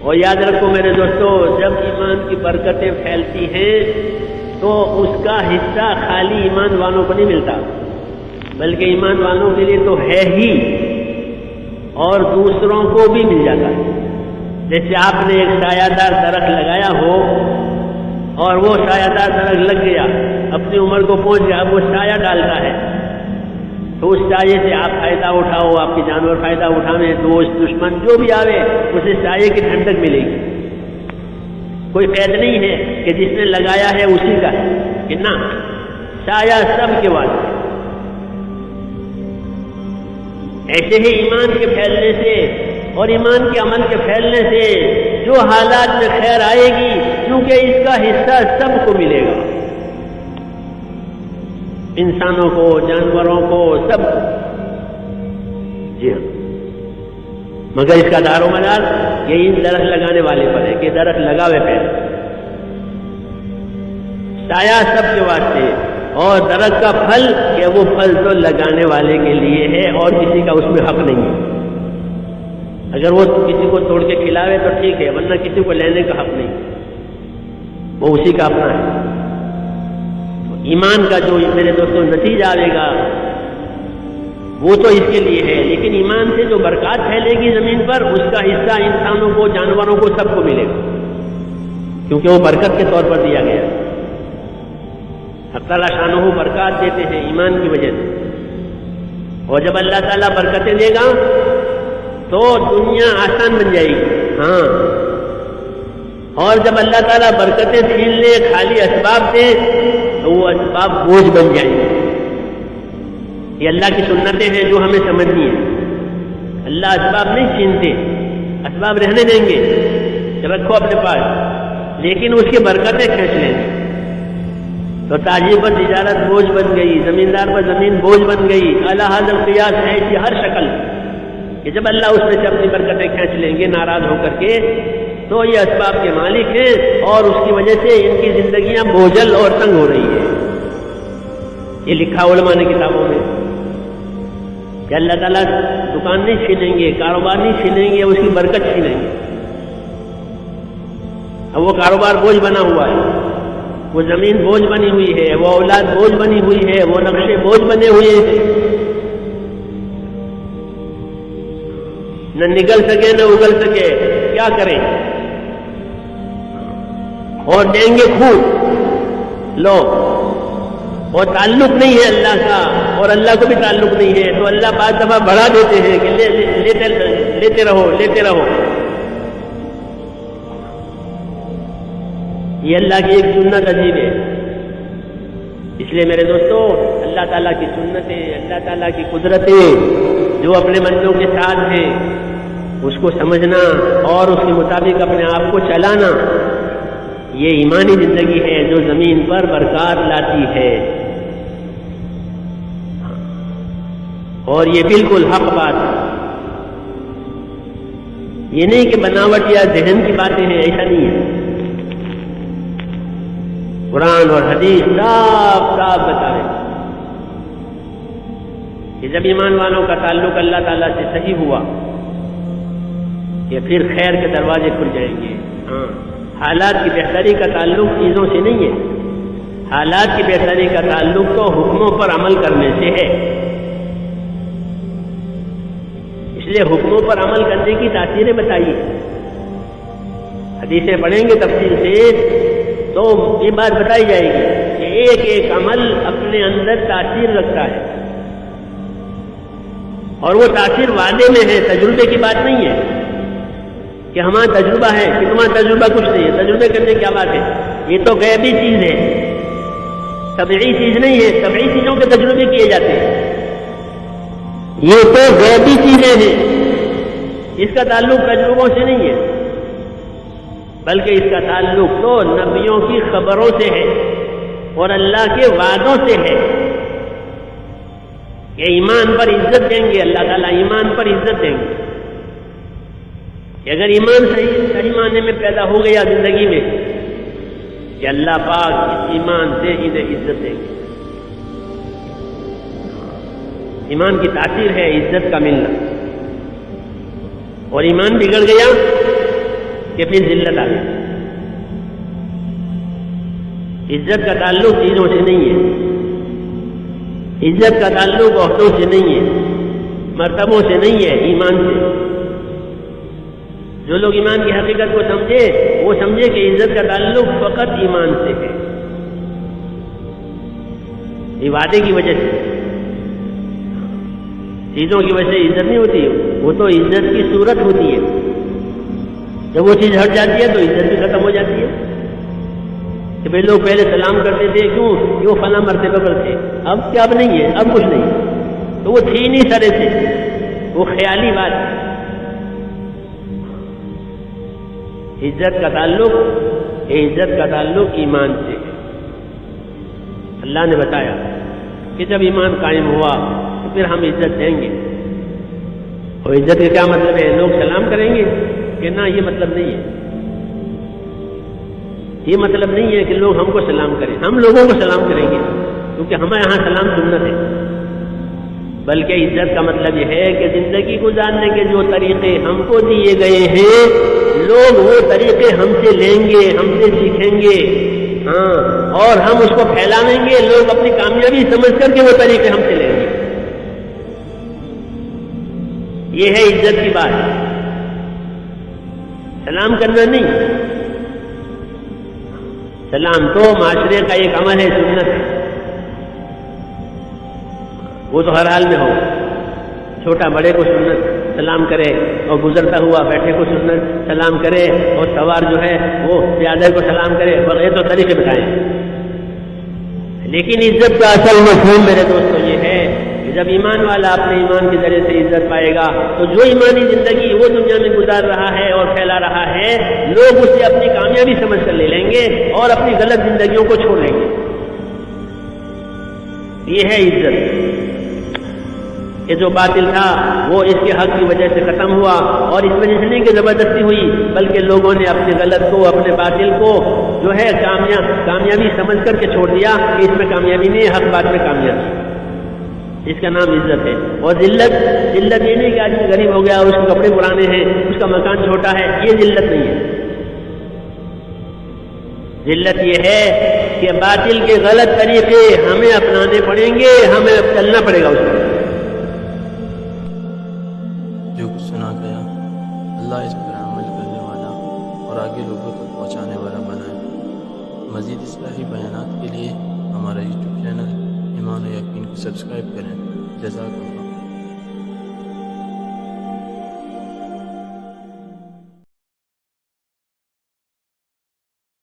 اور یاد رکھو میرے دوستو، جب ایمان کی برکتیں پھیلتی ہیں تو اس کا حصہ خالی ایمان والوں کو نہیں ملتا، بلکہ ایمان والوں کے لیے تو ہے ہی اور دوسروں کو بھی مل جاتا ہے۔ جیسے آپ نے ایک سایہ دار درخت لگایا ہو اور وہ سایہ دار درخت لگ گیا، اپنی عمر کو پہنچ گیا، اب وہ سایہ ڈالتا ہے، تو اس سایے سے آپ فائدہ اٹھاؤ، آپ کے جانور فائدہ اٹھانے، دوست دشمن جو بھی آوے اسے سایے کی ٹھنڈک ملے گی۔ کوئی قید نہیں ہے کہ جس نے لگایا ہے اسی کا ہے، کہ نہ، سایہ سب کے واسطے۔ ایسے ہی ایمان کے پھیلنے سے اور ایمان کے عمل کے پھیلنے سے جو حالات میں خیر آئے گی، کیونکہ اس کا حصہ سب کو ملے گا، انسانوں کو، جانوروں کو، سب کو۔ جی ہاں، مگر اس کا دار و مدار یہی درخت لگانے والے پر ہے کہ درخت لگاوے پہ سایہ سب کے واسطے، اور درخت کا پھل کہ وہ پھل تو لگانے والے کے لیے ہے اور کسی کا اس میں حق نہیں ہے۔ اگر وہ کسی کو توڑ کے کھلاوے تو ٹھیک ہے، ورنہ کسی کو لینے کا حق نہیں، وہ اسی کا اپنا ہے۔ ایمان کا جو میرے دوستوں نتیجہ آئے گا وہ تو اس کے لیے ہے، لیکن ایمان سے جو برکات پھیلے گی زمین پر، اس کا حصہ انسانوں کو، جانوروں کو، سب کو ملے گا، کیونکہ وہ برکت کے طور پر دیا گیا۔ حق تعالیٰ شانہ برکات دیتے ہیں ایمان کی وجہ سے، اور جب اللہ تعالیٰ برکتیں دے گا تو دنیا آسان بن جائے گی۔ ہاں، اور جب اللہ تعالیٰ برکتیں چھین لے، خالی اسباب دے، تو وہ اسباب بوجھ بن جائیں گے۔ یہ اللہ کی سنتیں ہیں جو ہمیں سمجھنی ہے۔ اللہ اسباب نہیں چھینتے، اسباب رہنے دیں گے کہ رکھو اپنے پاس، لیکن اس کی برکتیں کھینچ لیں گے۔ تو تاجر پر تجارت بوجھ بن گئی، زمیندار پر زمین بوجھ بن گئی، اعلیٰ حاضر قیاس ہے ایسی ہر شکل کہ جب اللہ اس میں سے اپنی برکتیں کھینچ لیں گے ناراض ہو کر کے، تو یہ اسباب کے مالک ہیں اور اس کی وجہ سے ان کی زندگیاں بوجھل اور تنگ ہو رہی ہیں۔ یہ لکھا علماء نے کتابوں میں کہ اللہ تعالیٰ دکان نہیں چھینیں گے، کاروبار نہیں چھینیں گے، اس کی برکت چھینیں گے۔ اب وہ کاروبار بوجھ بنا ہوا ہے، وہ زمین بوجھ بنی ہوئی ہے، وہ اولاد بوجھ بنی ہوئی ہے، وہ نقشے بوجھ بنے ہوئے ہیں، نہ نگل سکے نہ اگل سکے، کیا کریں؟ اور دیں گے خوب لو، اور تعلق نہیں ہے اللہ کا، اور اللہ کو بھی تعلق نہیں ہے، تو اللہ بعض دفعہ بڑھا دیتے ہیں کہ لیتے رہو لیتے رہو۔ یہ اللہ کی ایک سنت عجیب ہے۔ اس لیے میرے دوستو، اللہ تعالیٰ کی سنتیں، اللہ تعالیٰ کی قدرتیں جو اپنے بندوں کے ساتھ ہیں، اس کو سمجھنا اور اس کے مطابق اپنے آپ کو چلانا، یہ ایمانی زندگی ہے جو زمین پر برکات لاتی ہے۔ اور یہ بالکل حق بات ہے، یہ نہیں کہ بناوٹ یا ذہن کی باتیں ہیں، ایسا نہیں ہے۔ قرآن اور حدیث صاف صاف بتائیں کہ جب ایمان والوں کا تعلق اللہ تعالیٰ سے صحیح ہوا کہ پھر خیر کے دروازے کھل جائیں گے۔ ہاں، حالات کی بہتری کا تعلق چیزوں سے نہیں ہے، حالات کی بہتری کا تعلق تو حکموں پر عمل کرنے سے ہے۔ اس لیے حکموں پر عمل کرنے کی تاثیریں بتائیے، حدیثیں پڑھیں گے تفصیل سے تو یہ بات بتائی جائے گی کہ ایک ایک عمل اپنے اندر تاثیر رکھتا ہے، اور وہ تاثیر وعدے میں ہے، تجربے کی بات نہیں ہے کہ ہمارا تجربہ ہے، کہ تمہارا تجربہ کچھ نہیں ہے، تجربے کرنے کی کیا بات ہے؟ یہ تو غیبی چیز ہے، طبعی چیز نہیں ہے، طبعی چیزوں کے تجربے کیے جاتے ہیں، یہ تو غیبی چیزیں ہیں، اس کا تعلق تجربوں سے نہیں ہے، بلکہ اس کا تعلق تو نبیوں کی خبروں سے ہے اور اللہ کے وعدوں سے ہے کہ ایمان پر عزت دیں گے، اللہ تعالیٰ ایمان پر عزت دیں گے کہ اگر ایمان صحیح معنی میں پیدا ہو گیا زندگی میں کہ اللہ پاک اس ایمان سے انہیں عزت دیں گے۔ ایمان کی تاثیر ہے عزت کا ملنا، اور ایمان بگڑ گیا کہ پھر ذلت آ گئی۔ عزت کا تعلق چیزوں سے نہیں ہے، عزت کا تعلق عہدوں سے نہیں ہے، مرتبوں سے نہیں ہے، ایمان سے۔ جو لوگ ایمان کی حقیقت کو سمجھے وہ سمجھے کہ عزت کا تعلق فقط ایمان سے ہے، یہ وعدے کی وجہ سے، چیزوں کی وجہ سے عزت نہیں ہوتی، وہ تو عزت کی صورت ہوتی ہے، جب وہ چیز ہٹ جاتی ہے تو عزت بھی ختم ہو جاتی ہے۔ کہ بھائی لوگ پہلے سلام کرتے تھے، کیوں کہ وہ فلاں مرتبہ پر تھے، اب کیا اب نہیں ہے، اب کچھ نہیں، تو وہ تھی نہیں سرے سے، وہ خیالی بات ہے۔ عزت کا تعلق ایمان سے ہے۔ اللہ نے بتایا کہ جب ایمان قائم ہوا تو پھر ہم عزت دیں گے۔ اور عزت کا کیا مطلب ہے؟ لوگ سلام کریں گے کہ نہ، یہ مطلب نہیں ہے، یہ مطلب نہیں ہے کہ لوگ ہم کو سلام کریں، ہم لوگوں کو سلام کریں گے، کیونکہ ہمارے یہاں سلام سنت ہے۔ بلکہ عزت کا مطلب یہ ہے کہ زندگی گزارنے کے جو طریقے ہم کو دیے گئے ہیں، لوگ وہ طریقے ہم سے لیں گے، ہم سے سیکھیں گے، ہاں، اور ہم اس کو پھیلائیں گے، لوگ اپنی کامیابی سمجھ کر کے وہ طریقے ہم سے لیں گے۔ یہ ہے عزت کی بات، سلام کرنا نہیں۔ سلام تو معاشرے کا ایک عمل ہے، سنت ہے، وہ تو ہر حال میں ہو، چھوٹا بڑے کو سنت سلام کرے، اور گزرتا ہوا بیٹھے کو سنت سلام کرے، اور سوار جو ہے وہ پیادے کو سلام کرے، بغیر تو طریقے بتائیں۔ لیکن عزت کا اصل مفہوم میرے دوستوں یہ ہے کہ جب ایمان والا اپنے ایمان کے ذریعے سے عزت پائے گا تو جو ایمانی زندگی وہ دنیا میں گزار رہا ہے اور پھیلا رہا ہے، لوگ اسے اپنی کامیابی سمجھ کر لے لیں گے اور اپنی غلط زندگیوں کو چھوڑ لیں گے۔ یہ ہے عزت۔ یہ جو باطل تھا وہ اس کے حق کی وجہ سے ختم ہوا، اور اس وجہ سے نہیں کہ زبردستی ہوئی، بلکہ لوگوں نے اپنے غلط کو، اپنے باطل کو جو ہے کامیابی سمجھ کر کے چھوڑ دیا کہ اس میں کامیابی نہیں ہے، حق بات میں کامیابی۔ اس کا نام عزت ہے۔ اور ذلت یہ نہیں کہ آدمی غریب ہو گیا، اس کے کپڑے پرانے ہیں، اس کا مکان چھوٹا ہے، یہ ذلت نہیں ہے۔ ذلت یہ ہے کہ باطل کے غلط طریقے ہمیں اپنانے پڑیں گے، ہمیں چلنا پڑے گا اس پر۔ جو کچھ سنا گیا اللہ اس پر عمل کرنے والا اور آگے لوگوں تک پہنچانے والا بنائے۔ مزید اصلاحی بیانات کے لیے ہمارا یوٹیوب چینل ایمان و یقین کو سبسکرائب کریں۔ جزاک اللہ۔